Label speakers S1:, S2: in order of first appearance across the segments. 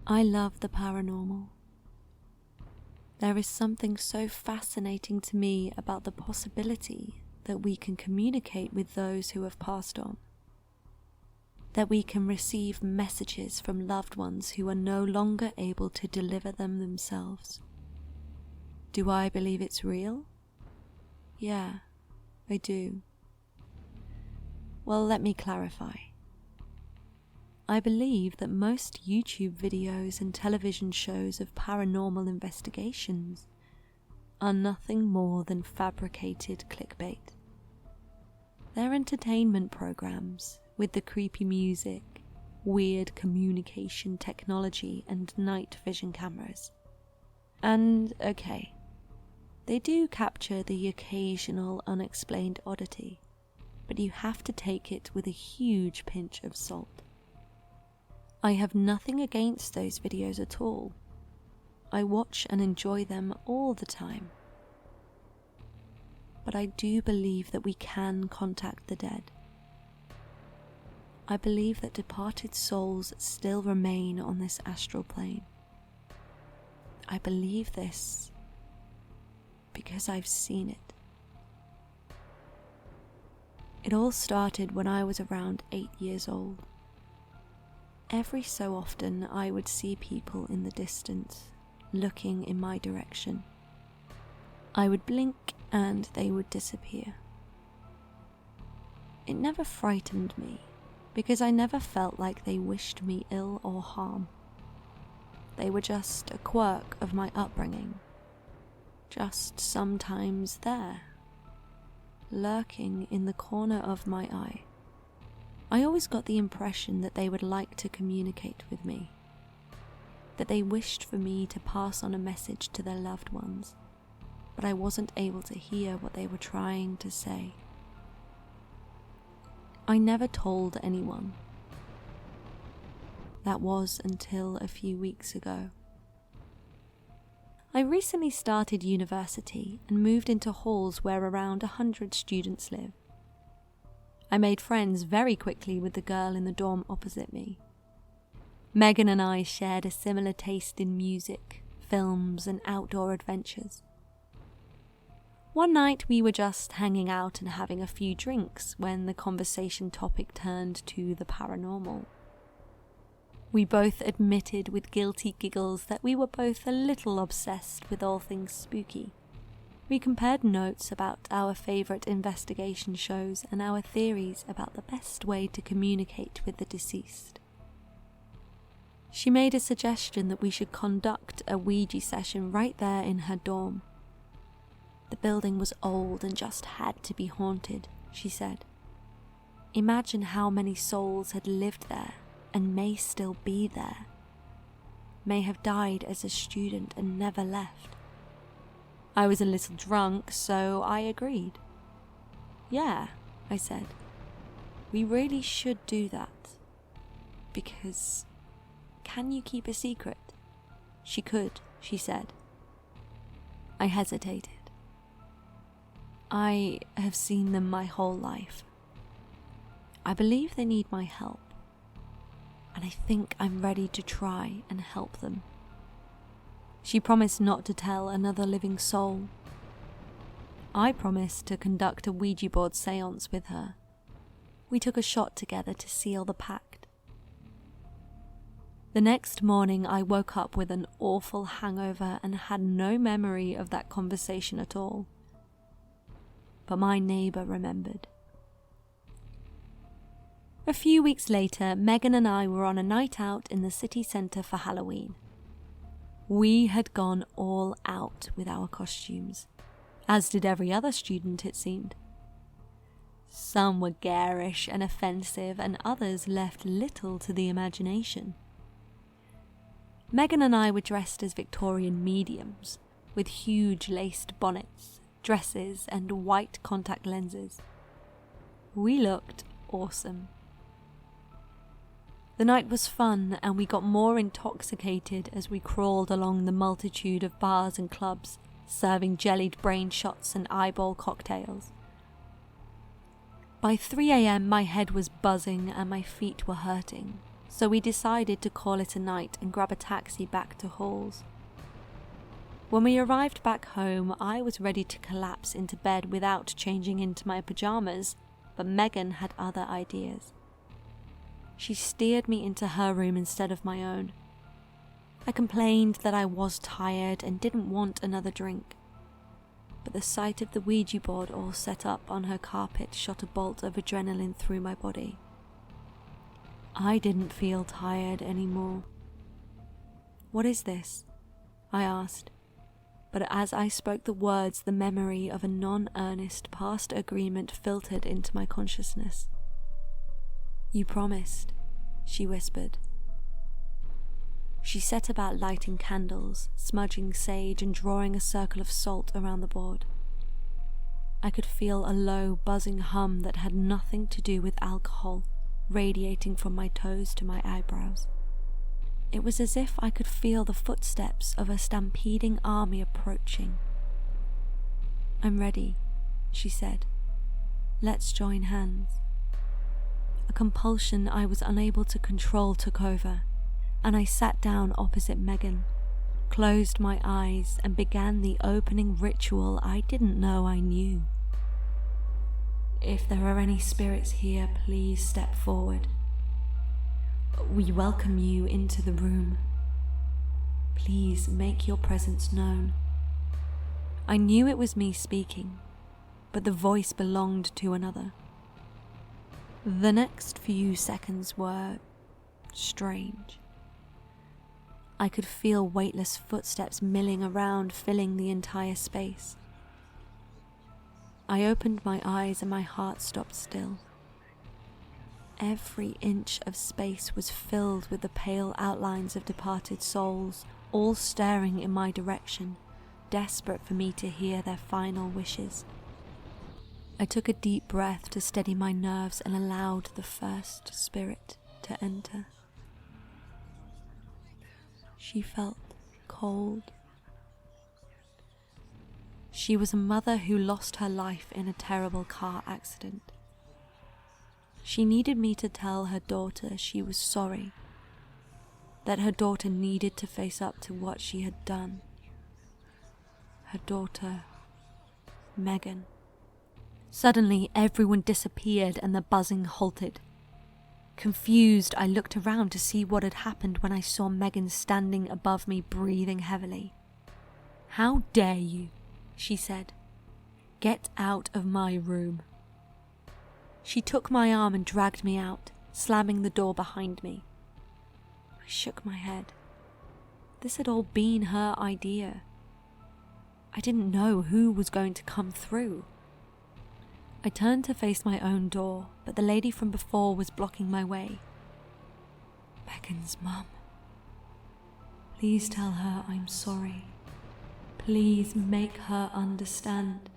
S1: I love the paranormal. There is something so fascinating to me about the possibility that we can communicate with those who have passed on, that we can receive messages from loved ones who are no longer able to deliver them themselves. Do I believe it's real? Yeah, I do. Well, let me clarify. I believe that most YouTube videos and television shows of paranormal investigations are nothing more than fabricated clickbait. They're entertainment programs with the creepy music, weird communication technology, and night vision cameras. And, okay, they do capture the occasional unexplained oddity, but you have to take it with a huge pinch of salt. I have nothing against those videos at all. I watch and enjoy them all the time. But I do believe that we can contact the dead. I believe that departed souls still remain on this astral plane. I believe this because I've seen it. It all started when I was around 8 years old. Every so often I would see people in the distance looking in my direction. I would blink and they would disappear. It never frightened me because I never felt like they wished me ill or harm. They were just a quirk of my upbringing, just sometimes there, lurking in the corner of my eye. I always got the impression that they would like to communicate with me, that they wished for me to pass on a message to their loved ones, but I wasn't able to hear what they were trying to say. I never told anyone. That was until a few weeks ago. I recently started university and moved into halls where around 100 students live. I made friends very quickly with the girl in the dorm opposite me. Megan and I shared a similar taste in music, films, and outdoor adventures. One night we were just hanging out and having a few drinks when the conversation topic turned to the paranormal. We both admitted with guilty giggles that we were both a little obsessed with all things spooky. We compared notes about our favourite investigation shows and our theories about the best way to communicate with the deceased. She made a suggestion that we should conduct a Ouija session right there in her dorm. The building was old and just had to be haunted, she said. Imagine how many souls had lived there and may still be there, may have died as a student and never left. I was a little drunk, so I agreed. Yeah, I said, we really should do that. Because, can you keep a secret? She could, she said. I hesitated. I have seen them my whole life. I believe they need my help, and I think I'm ready to try and help them. She promised not to tell another living soul. I promised to conduct a Ouija board seance with her. We took a shot together to seal the pact. The next morning I woke up with an awful hangover and had no memory of that conversation at all. But my neighbour remembered. A few weeks later, Megan and I were on a night out in the city centre for Halloween. We had gone all out with our costumes, as did every other student, it seemed. Some were garish and offensive, and others left little to the imagination. Megan and I were dressed as Victorian mediums, with huge laced bonnets, dresses, and white contact lenses. We looked awesome. The night was fun, and we got more intoxicated as we crawled along the multitude of bars and clubs, serving jellied brain shots and eyeball cocktails. By 3 a.m. my head was buzzing and my feet were hurting, so we decided to call it a night and grab a taxi back to Halls. When we arrived back home, I was ready to collapse into bed without changing into my pajamas, but Megan had other ideas. She steered me into her room instead of my own. I complained that I was tired and didn't want another drink, but the sight of the Ouija board all set up on her carpet shot a bolt of adrenaline through my body. I didn't feel tired anymore. "What is this?" I asked, but as I spoke the words, the memory of a non-earnest past agreement filtered into my consciousness. "You promised," she whispered. She set about lighting candles, smudging sage and drawing a circle of salt around the board. I could feel a low, buzzing hum that had nothing to do with alcohol radiating from my toes to my eyebrows. It was as if I could feel the footsteps of a stampeding army approaching. "I'm ready," she said. "Let's join hands." A compulsion I was unable to control took over, and I sat down opposite Megan, closed my eyes, and began the opening ritual I didn't know I knew. "If there are any spirits here, please step forward. We welcome you into the room. Please make your presence known." I knew it was me speaking, but the voice belonged to another. The next few seconds were strange. I could feel weightless footsteps milling around, filling the entire space. I opened my eyes and my heart stopped still. Every inch of space was filled with the pale outlines of departed souls, all staring in my direction, desperate for me to hear their final wishes. I took a deep breath to steady my nerves and allowed the first spirit to enter. She felt cold. She was a mother who lost her life in a terrible car accident. She needed me to tell her daughter she was sorry, that her daughter needed to face up to what she had done. Her daughter, Megan. Suddenly, everyone disappeared and the buzzing halted. Confused, I looked around to see what had happened when I saw Megan standing above me, breathing heavily. "How dare you?" she said. "Get out of my room." She took my arm and dragged me out, slamming the door behind me. I shook my head. This had all been her idea. I didn't know who was going to come through. I turned to face my own door, but the lady from before was blocking my way. "Megan's mum. Please tell her I'm sorry. Please make her understand.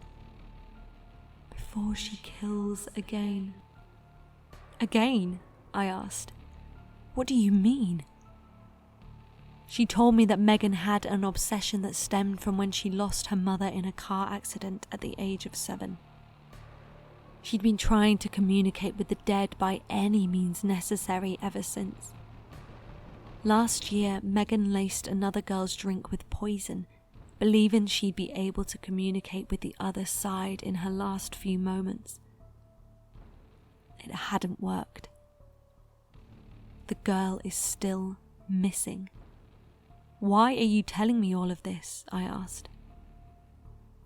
S1: Before she kills again." "Again?" I asked. "What do you mean?" She told me that Megan had an obsession that stemmed from when she lost her mother in a car accident at the age of 7. She'd been trying to communicate with the dead by any means necessary ever since. Last year, Megan laced another girl's drink with poison, believing she'd be able to communicate with the other side in her last few moments. It hadn't worked. The girl is still missing. "Why are you telling me all of this?" I asked.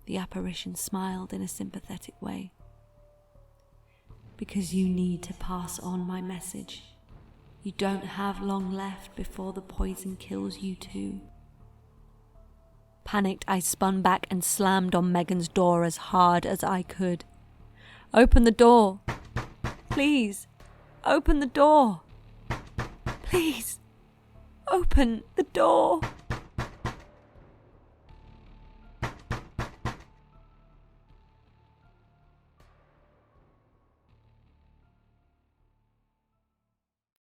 S1: The apparition smiled in a sympathetic way. "Because you need to pass on my message. You don't have long left before the poison kills you too." Panicked, I spun back and slammed on Megan's door as hard as I could. "Open the door! Please, open the door! Please, open the door!"